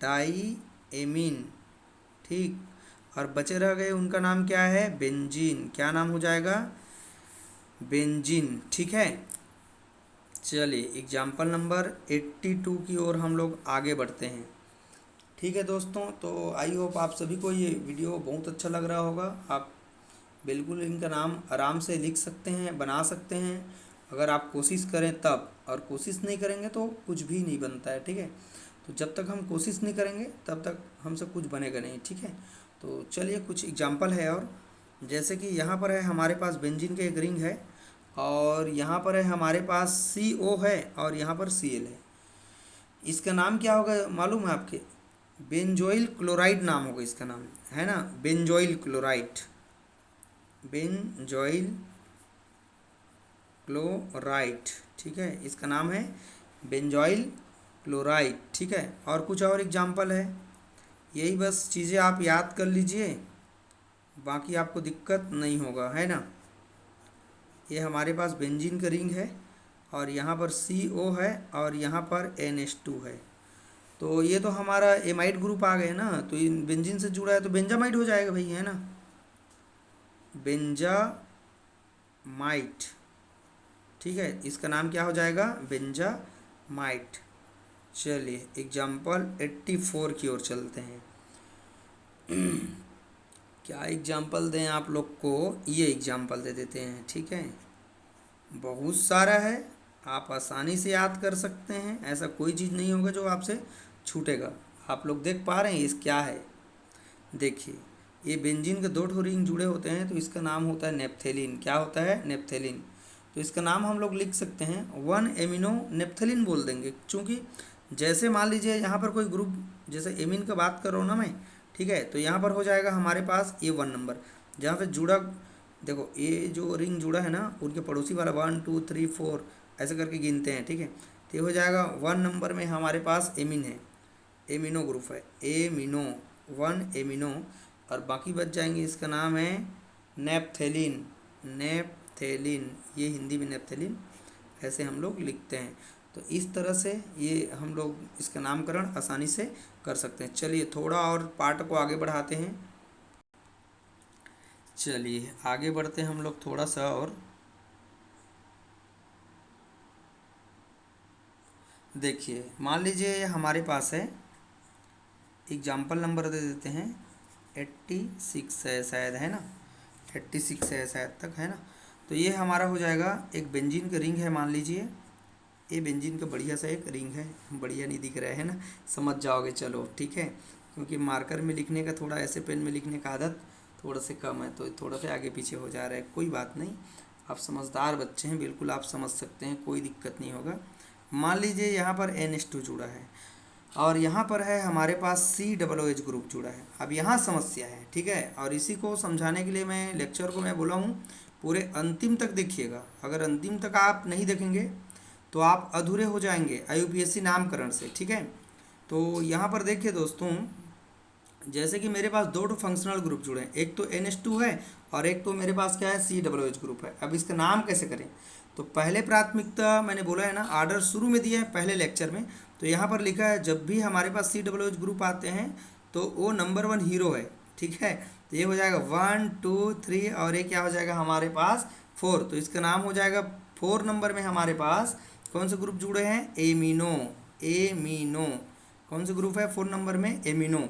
डाई एमीन। ठीक, और बचे रह गए उनका नाम क्या है, बेंजीन। क्या नाम हो जाएगा, बेंजीन। ठीक है, चलिए एग्जाम्पल नंबर 82 की ओर हम लोग आगे बढ़ते हैं। ठीक है दोस्तों, तो आई होप आप सभी को ये वीडियो बहुत अच्छा लग रहा होगा। आप बिल्कुल इनका नाम आराम से लिख सकते हैं, बना सकते हैं, अगर आप कोशिश करें तब, और कोशिश नहीं करेंगे तो कुछ भी नहीं बनता है। ठीक है, तो जब तक हम कोशिश नहीं करेंगे तब तक हमसे कुछ बनेगा नहीं। ठीक है, तो चलिए कुछ एग्जाम्पल है, और जैसे कि यहाँ पर है हमारे पास बेंजीन के एक रिंग है, और यहाँ पर है हमारे पास CO है, और यहाँ पर Cl है। इसका नाम क्या होगा मालूम है आपके, बेंजोइल क्लोराइड नाम होगा इसका नाम, है ना, बेंजोइल क्लोराइड, बेंजोइल क्लोराइड। ठीक है, इसका नाम है बेंजोइल क्लोराइड। ठीक है, और कुछ और एग्जाम्पल है, यही बस चीज़ें आप याद कर लीजिए, बाकी आपको दिक्कत नहीं होगा, है ना। ये हमारे पास बेंजीन का रिंग है, और यहाँ पर CO है और यहाँ पर NH2 है। तो ये तो हमारा एमाइड ग्रुप आ गए ना, तो इन बेंजीन से जुड़ा है तो बेंजामाइड हो जाएगा भाई, है ना, बेंजामाइट। ठीक है, इसका नाम क्या हो जाएगा, बेंजामाइट। चलिए एग्जाम्पल 84 की ओर चलते हैं। क्या एग्जाम्पल दें आप लोग को, ये एग्जाम्पल दे देते हैं। ठीक है, बहुत सारा है, आप आसानी से याद कर सकते हैं, ऐसा कोई चीज़ नहीं होगा जो आपसे छूटेगा। आप लोग देख पा रहे हैं इस क्या है, देखिए ये बेंजीन के दो ठो रिंग जुड़े होते हैं तो इसका नाम होता है नेप्थेलिन। क्या होता है, नेप्थेलिन। तो इसका नाम हम लोग लिख सकते हैं 1 एमिनो नेप्थेलिन बोल देंगे, क्योंकि जैसे मान लीजिए यहाँ पर कोई ग्रुप, जैसे एमिन का बात कर रहा हूँ ना मैं, ठीक है, तो यहाँ पर हो जाएगा हमारे पास ये 1 नंबर, जहाँ पे जुड़ा, देखो ये जो रिंग जुड़ा है ना, उनके पड़ोसी वाला 1 2 3 4 ऐसे करके गिनते हैं। ठीक है, तो ये हो जाएगा 1 नंबर में हमारे पास एमिन है, एमिनो ग्रुप है, एमिनो 1 एमिनो, और बाकी बच जाएंगे, इसका नाम है नेप्थेलिन। नेप्थेलिन, ये हिंदी में नेप्थेलिन ऐसे हम लोग लिखते हैं। तो इस तरह से ये हम लोग इसका नामकरण आसानी से कर सकते हैं। चलिए थोड़ा और पाठ को आगे बढ़ाते हैं। चलिए आगे बढ़ते हैं हम लोग थोड़ा सा और। देखिए मान लीजिए हमारे पास है, एग्जाम्पल नंबर दे देते हैं 86 है शायद, है ना, 86 है शायद तक, है ना। तो ये हमारा हो जाएगा एक बेंजीन का रिंग है, मान लीजिए ये बेंजीन का बढ़िया सा एक रिंग है, बढ़िया नहीं दिख रहा है ना, समझ जाओगे। चलो ठीक है, क्योंकि मार्कर में लिखने का थोड़ा, ऐसे पेन में लिखने का आदत थोड़ा से कम है, तो थोड़ा सा आगे पीछे हो जा रहा है, कोई बात नहीं, आप समझदार बच्चे हैं, बिल्कुल आप समझ सकते हैं, कोई दिक्कत नहीं होगा। मान लीजिए यहाँ पर NH2 जुड़ा है और यहाँ पर है हमारे पास COOH ग्रुप जुड़ा है। अब यहाँ समस्या है, ठीक है, और इसी को समझाने के लिए मैं लेक्चर को मैं बोला हूँ पूरे अंतिम तक देखिएगा। अगर अंतिम तक आप नहीं देखेंगे तो आप अधूरे हो जाएंगे IUPAC नामकरण से। ठीक है, तो यहाँ पर देखिए दोस्तों, जैसे कि मेरे पास 2 फंक्शनल ग्रुप जुड़े हैं, एक तो NH2 है और एक तो मेरे पास क्या है, COOH ग्रुप है। अब इसका नाम कैसे करें, तो पहले प्राथमिकता मैंने बोला है ना, आर्डर शुरू में दिया है पहले लेक्चर में, तो यहाँ पर लिखा है जब भी हमारे पास COOH ग्रुप आते हैं तो वो नंबर 1 हीरो है। ठीक है, तो ये हो जाएगा 1 2 3 और ये क्या हो जाएगा हमारे पास 4, तो इसका नाम हो जाएगा 4 नंबर में हमारे पास कौन से ग्रुप जुड़े हैं, एमिनो। एमिनो कौन से ग्रुप है 4 नंबर में, एमिनो।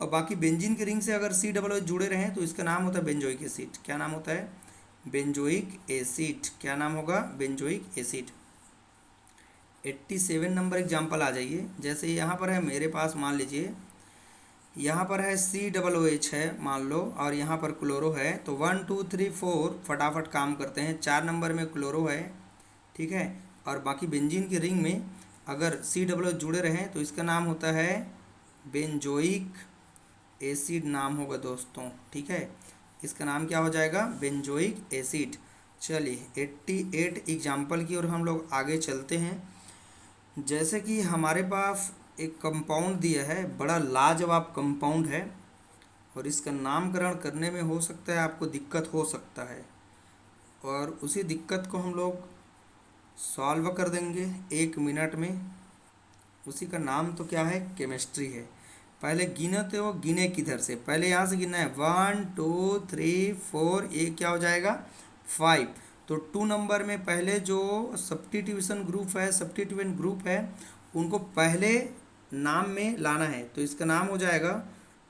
और बाकी बेंजीन के रिंग से अगर COOH जुड़े रहें तो इसका नाम होता है बेंजोइक एसिड। क्या नाम होता है, बेंजोइक एसिड। क्या नाम होगा, बेंजोइक एसिड। 87 नंबर एग्जाम्पल आ जाइए। जैसे यहाँ पर है मेरे पास, मान लीजिए यहाँ पर है COOH है मान लो, और यहाँ पर क्लोरो है, तो 1 2 3 4 फटाफट काम करते हैं। 4 नंबर में क्लोरो है, ठीक है, और बाकी बेंजीन की रिंग में अगर COOH जुड़े रहें तो इसका नाम होता है बेंजोइक एसिड नाम होगा दोस्तों। ठीक है, इसका नाम क्या हो जाएगा, बेंजोइक एसिड। चलिए 88 एग्जाम्पल की ओर हम लोग आगे चलते हैं। जैसे कि हमारे पास एक कंपाउंड दिया है, बड़ा लाजवाब कंपाउंड है, और इसका नामकरण करने में हो सकता है आपको दिक्कत हो सकता है, और उसी दिक्कत को हम लोग सॉल्व कर देंगे 1 मिनट में। उसी का नाम तो क्या है, केमिस्ट्री है। पहले गिनते हो, गिने किधर से, पहले यहाँ से गिनना है 1 2 3 4, ये क्या हो जाएगा 5। तो 2 नंबर में पहले जो सब्स्टिट्यूशन ग्रुप है, सब्स्टिट्यूएंट ग्रुप है, उनको पहले नाम में लाना है, तो इसका नाम हो जाएगा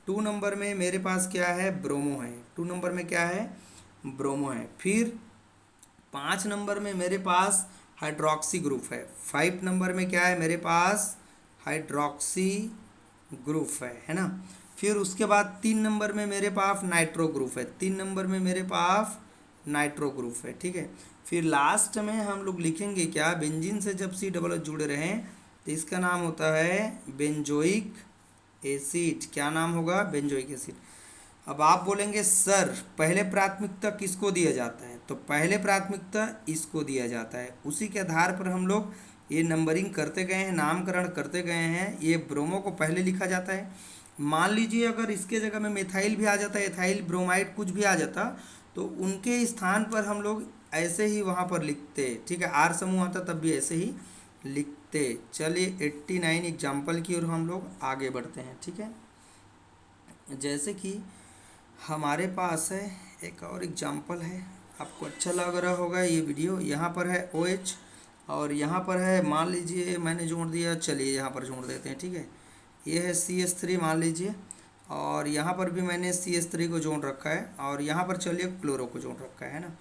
2 नंबर में मेरे पास क्या है, ब्रोमो है। 2 नंबर में क्या है, ब्रोमो है। फिर 5 नंबर में मेरे पास हाइड्रोक्सी ग्रुप है। 5 नंबर में क्या है मेरे पास, हाइड्रोक्सी ग्रुप है ना। फिर उसके बाद 3 नंबर में मेरे पास नाइट्रो ग्रुप है। 3 नंबर में मेरे पास नाइट्रो ग्रुप है, ठीक है। फिर लास्ट में हम लोग लिखेंगे क्या, बेंजीन से जब COOH जुड़े रहें तो इसका नाम होता है बेंजोइक एसिड। क्या नाम होगा, बेंजोइक एसिड। अब आप बोलेंगे सर पहले प्राथमिकता किसको दिया जाता है, तो पहले प्राथमिकता इसको दिया जाता है। उसी के आधार पर हम लोग ये नंबरिंग करते गए हैं, नामकरण करते गए हैं। ये ब्रोमो को पहले लिखा जाता है। मान लीजिए अगर इसके जगह में मिथाइल भी आ जाता है, एथाइल ब्रोमाइड कुछ भी आ जाता, तो उनके स्थान पर हम लोग ऐसे ही वहाँ पर लिखते, ठीक है। आर समूह आता तब भी ऐसे ही लिखते। चलिए 89 एग्जाम्पल की ओर हम लोग आगे बढ़ते हैं, ठीक है। जैसे कि हमारे पास है एक और एग्जाम्पल है, आपको अच्छा लग रहा होगा ये वीडियो। यहाँ पर है ओ एच और यहाँ पर है, मान लीजिए मैंने जोड़ दिया, चलिए यहाँ पर जोड़ देते हैं, ठीक है। ये है CH3 मान लीजिए, और यहाँ पर भी मैंने CH3 को जोड़ रखा है, और यहाँ पर चलिए क्लोरो को जोड़ रखा है ना।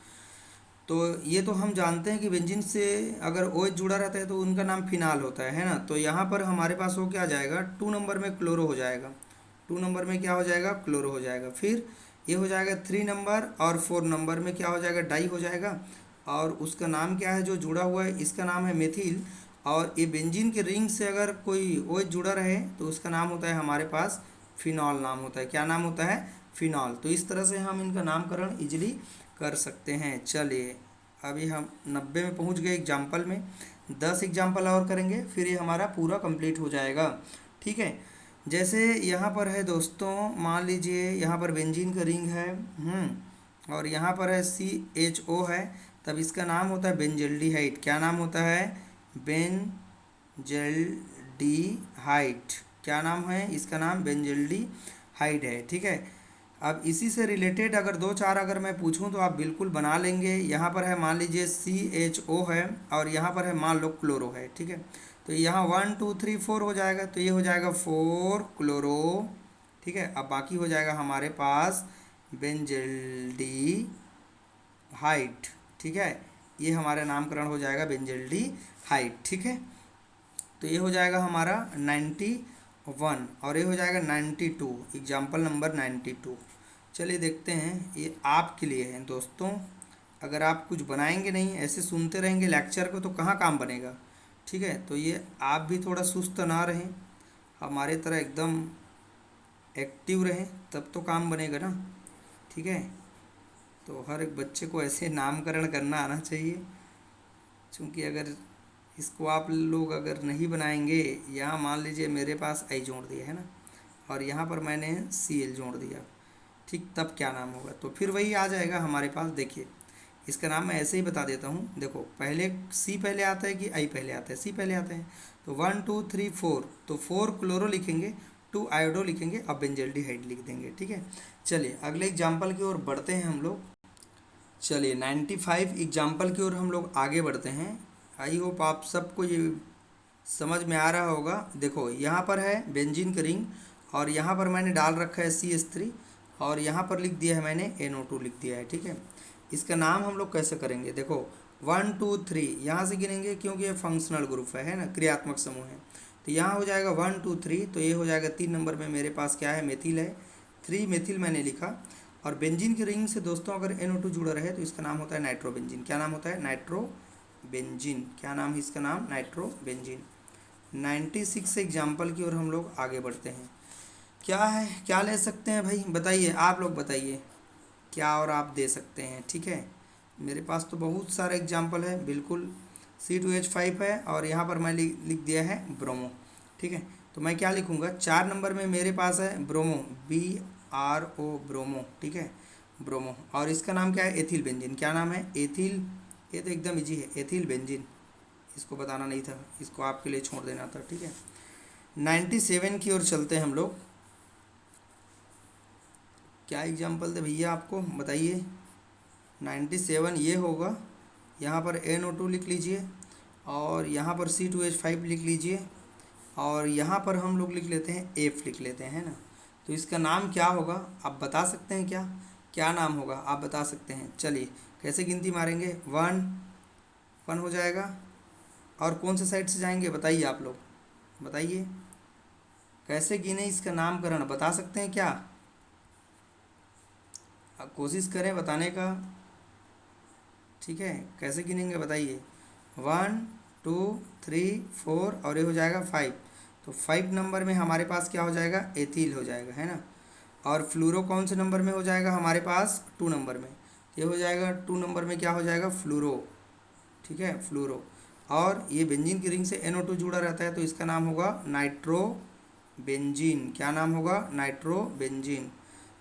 तो ये तो हम जानते हैं कि बेंजीन से अगर OH जुड़ा रहता है तो उनका नाम फिनाल होता है ना। तो यहाँ पर हमारे पास वो क्या आ जाएगा, 2 नंबर में क्लोरो हो जाएगा, 2 नंबर में क्या हो जाएगा, क्लोरो हो जाएगा। फिर ये हो जाएगा 3 नंबर, और 4 नंबर में क्या हो जाएगा, डाई हो जाएगा। और उसका नाम क्या है जो जुड़ा हुआ है, इसका नाम है मेथिल। और ये बेंजीन के रिंग से अगर कोई OH जुड़ा रहे तो उसका नाम होता है हमारे पास फिनॉल नाम होता है। क्या नाम होता है, फिनॉल। तो इस तरह से हम इनका नामकरण इजीली कर सकते हैं। चलिए अभी हम 90 में पहुंच गए एग्जाम्पल में, 10 एग्जाम्पल और करेंगे फिर ये हमारा पूरा कंप्लीट हो जाएगा, ठीक है। जैसे यहाँ पर है दोस्तों, मान लीजिए यहाँ पर बेंजीन का रिंग है, और यहाँ पर है CHO है, तब इसका नाम होता है बेंजल्डिहाइड। क्या नाम होता है, बेंजल्डिहाइड। क्या नाम है इसका, नाम बेंजल्डिहाइड है, ठीक है। अब इसी से रिलेटेड अगर 2-4 अगर मैं पूछूं तो आप बिल्कुल बना लेंगे। यहाँ पर है मान लीजिए CHO है, और यहाँ पर है मान लो क्लोरो है, ठीक है। तो यहाँ 1 2 3 4 हो जाएगा, तो ये हो जाएगा 4 क्लोरो, ठीक है। अब बाकी हो जाएगा हमारे पास बेंजल्डिहाइड, ठीक है। ये हमारा नामकरण हो जाएगा बेंजल्डिहाइड, ठीक है। तो ये हो जाएगा हमारा 91, और ये हो जाएगा 92, एग्जाम्पल नंबर 92। चलिए देखते हैं, ये आपके लिए है दोस्तों। अगर आप कुछ बनाएंगे नहीं, ऐसे सुनते रहेंगे लेक्चर को, तो कहाँ काम बनेगा, ठीक है। तो ये आप भी थोड़ा सुस्त ना रहें, हमारे तरह एकदम एक्टिव रहें, तब तो काम बनेगा ना, ठीक है। तो हर एक बच्चे को ऐसे नामकरण करना आना चाहिए, क्योंकि अगर इसको आप लोग अगर नहीं बनाएंगे, यहाँ मान लीजिए मेरे पास आई जोड़ दिया है ना, और यहाँ पर मैंने Cl जोड़ दिया, ठीक, तब क्या नाम होगा, तो फिर वही आ जाएगा हमारे पास। देखिए इसका नाम मैं ऐसे ही बता देता हूँ, देखो पहले C पहले आता है कि I पहले आता है, C पहले आता है। तो 1 2 3 4, तो 4 क्लोरो लिखेंगे, 2 आयोडो लिखेंगे, अब बेंजल्डिहाइड लिख देंगे, ठीक है। चलिए अगले एग्जाम्पल की ओर बढ़ते हैं हम लोग। चलिए 95 एग्जाम्पल की ओर हम लोग आगे बढ़ते हैं। आई होप आप सबको ये समझ में आ रहा होगा। देखो यहाँ पर है बेंजीन का रिंग, और यहाँ पर मैंने डाल रखा है CH3, और यहाँ पर लिख दिया है मैंने NO2 लिख दिया है, ठीक है। इसका नाम हम लोग कैसे करेंगे, देखो 1 2 3 यहाँ से गिनेंगे, क्योंकि ये फंक्शनल ग्रुप है ना, क्रियात्मक समूह है। तो यहाँ हो जाएगा 1 2 3, तो ये हो जाएगा 3 नंबर में मेरे पास क्या है, मेथिल है, 3 मेथिल मैंने लिखा। और बेंजीन के रिंग से दोस्तों अगर NO2 जुड़ा रहे तो इसका नाम होता है नाइट्रोबेंजीन। क्या नाम होता है, नाइट्रोबेंजीन। क्या नाम है इसका, नाम नाइट्रोबेंजीन। 96 एग्जाम्पल की ओर हम लोग आगे बढ़ते हैं। क्या है, क्या ले सकते हैं भाई, बताइए, आप लोग बताइए क्या और आप दे सकते हैं, ठीक है। मेरे पास तो बहुत सारे एग्जाम्पल है, बिल्कुल। C2H5 है, और यहाँ पर मैं लिख दिया है ब्रोमो, ठीक है। तो मैं क्या लिखूँगा, 4 नंबर में मेरे पास है ब्रोमो, BRO ब्रोमो, ठीक है, ब्रोमो। और इसका नाम क्या है, एथिल बेंजीन। क्या नाम है, एथिल, ये तो एकदम इजी है, एथिल बेंजीन। इसको बताना नहीं था, इसको आपके लिए छोड़ देना था, ठीक है। 97 की ओर चलते हैं हम लोग। क्या एग्जाम्पल दे भैया आपको, बताइए। 97 ये होगा, यहाँ पर NO2 लिख लीजिए, और यहाँ पर C2H5 लिख लीजिए, और यहाँ पर हम लोग लिख लेते हैं F लिख लेते हैं ना। तो इसका नाम क्या होगा, आप बता सकते हैं क्या, क्या नाम होगा, आप बता सकते हैं। चलिए कैसे गिनती मारेंगे, 1 हो जाएगा, और कौन से साइड से जाएंगे बताइए, आप लोग बताइए कैसे गिने, इसका नामकरण बता सकते हैं क्या, आप कोशिश करें बताने का, ठीक है। कैसे गिनेंगे बताइए, 1 2 3 4, और ये हो जाएगा 5। तो 5 नंबर में हमारे पास क्या हो जाएगा, एथिल हो जाएगा, है ना। और फ्लूरो कौन से नंबर में हो जाएगा हमारे पास, 2 नंबर में। ये हो जाएगा 2 नंबर में क्या हो जाएगा, फ्लूरो, ठीक है, फ्लूरो। और ये बेंजीन की रिंग से NO2 जुड़ा रहता है, तो इसका नाम होगा नाइट्रोबेंजीन। क्या नाम होगा, नाइट्रोबेंजीन।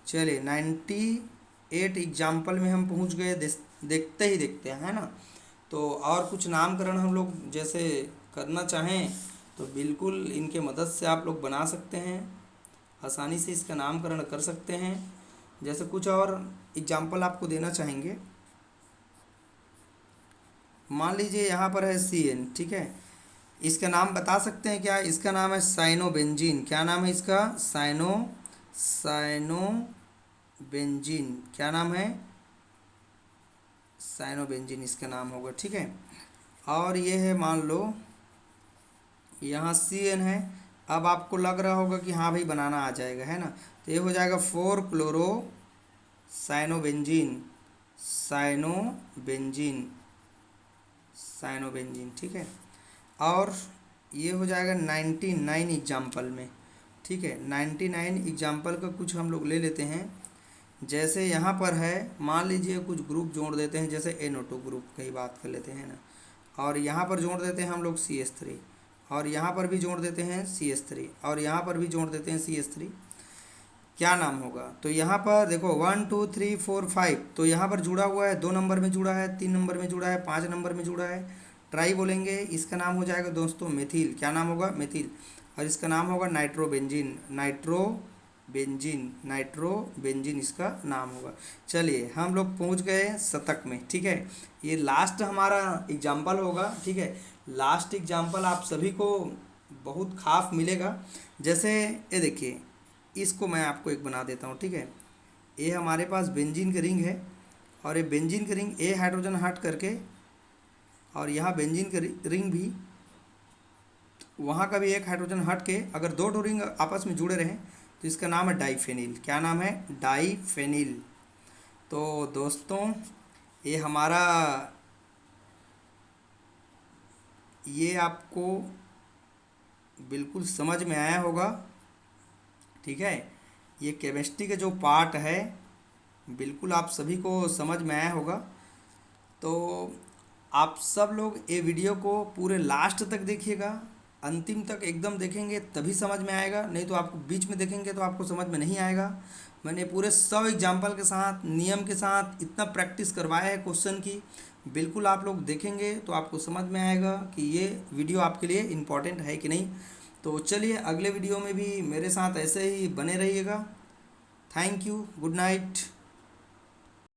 चलिए 8 एग्जाम्पल में हम पहुंच गए देखते ही देखते हैं, है ना। तो और कुछ नामकरण हम लोग जैसे करना चाहें तो बिल्कुल इनके मदद से आप लोग बना सकते हैं, आसानी से इसका नामकरण कर सकते हैं। जैसे कुछ और एग्जाम्पल आपको देना चाहेंगे। मान लीजिए यहाँ पर है CN, ठीक है। इसका नाम बता सकते हैं क्या? इसका नाम है साइनोबेंजीन। क्या नाम है इसका? साइनोबेंजीन। क्या नाम है? साइनोबेंजीन इसका नाम होगा, ठीक है। और ये है, मान लो यहाँ CN है। अब आपको लग रहा होगा कि हाँ भाई बनाना आ जाएगा, है ना। तो ये हो जाएगा 4 क्लोरो साइनोबेंजीन, साइनोबेंजीन, साइनोबेंजीन, ठीक है। और ये हो जाएगा 99 एग्जाम्पल में, ठीक है। 99 एग्जाम्पल का कुछ हम लोग ले लेते हैं। जैसे यहाँ पर है, मान लीजिए कुछ ग्रुप जोड़ देते हैं, जैसे NO2 ग्रुप की बात कर लेते हैं ना। और यहाँ पर जोड़ देते हैं हम लोग CH3, और यहाँ पर भी जोड़ देते हैं CH3, और यहाँ पर भी जोड़ देते हैं CH3। क्या नाम होगा? तो यहाँ पर देखो 1 2 3 4 5, तो यहाँ पर जुड़ा हुआ है, 2 नंबर में जुड़ा है, 3 नंबर में जुड़ा है, 5 नंबर में जुड़ा है। ट्राई बोलेंगे, इसका नाम हो जाएगा दोस्तों मेथिल। क्या नाम होगा? मेथिल। और इसका नाम होगा नाइट्रोबेंजीन, नाइट्रोबेंजीन, नाइट्रोबेंजीन इसका नाम होगा। चलिए हम लोग पहुँच गए शतक में, ठीक है। ये लास्ट हमारा एग्जाम्पल होगा, ठीक है। लास्ट एग्जाम्पल आप सभी को बहुत खास मिलेगा। जैसे ये देखिए, इसको मैं आपको एक बना देता हूँ, ठीक है। ये हमारे पास बेंजीन का रिंग है, और ये बेंजीन का रिंग ए हाइड्रोजन हट करके, और यहाँ बेंजीन का रिंग भी, वहाँ का भी एक हाइड्रोजन हट के, अगर दो रिंग आपस में जुड़े रहें तो इसका नाम है डाईफेनिल। क्या नाम है? डाईफेनिल। तो दोस्तों ये हमारा, ये आपको बिल्कुल समझ में आया होगा, ठीक है। ये केमिस्ट्री का जो पार्ट है बिल्कुल आप सभी को समझ में आया होगा। तो आप सब लोग ये वीडियो को पूरे लास्ट तक देखिएगा, अंतिम तक एकदम देखेंगे तभी समझ में आएगा, नहीं तो आपको बीच में देखेंगे तो आपको समझ में नहीं आएगा। मैंने पूरे 100 एग्जाम्पल के साथ, नियम के साथ इतना प्रैक्टिस करवाया है क्वेश्चन की, बिल्कुल आप लोग देखेंगे तो आपको समझ में आएगा कि ये वीडियो आपके लिए इम्पोर्टेंट है कि नहीं। तो चलिए अगले वीडियो में भी मेरे साथ ऐसे ही बने रहिएगा। Thank you, good night.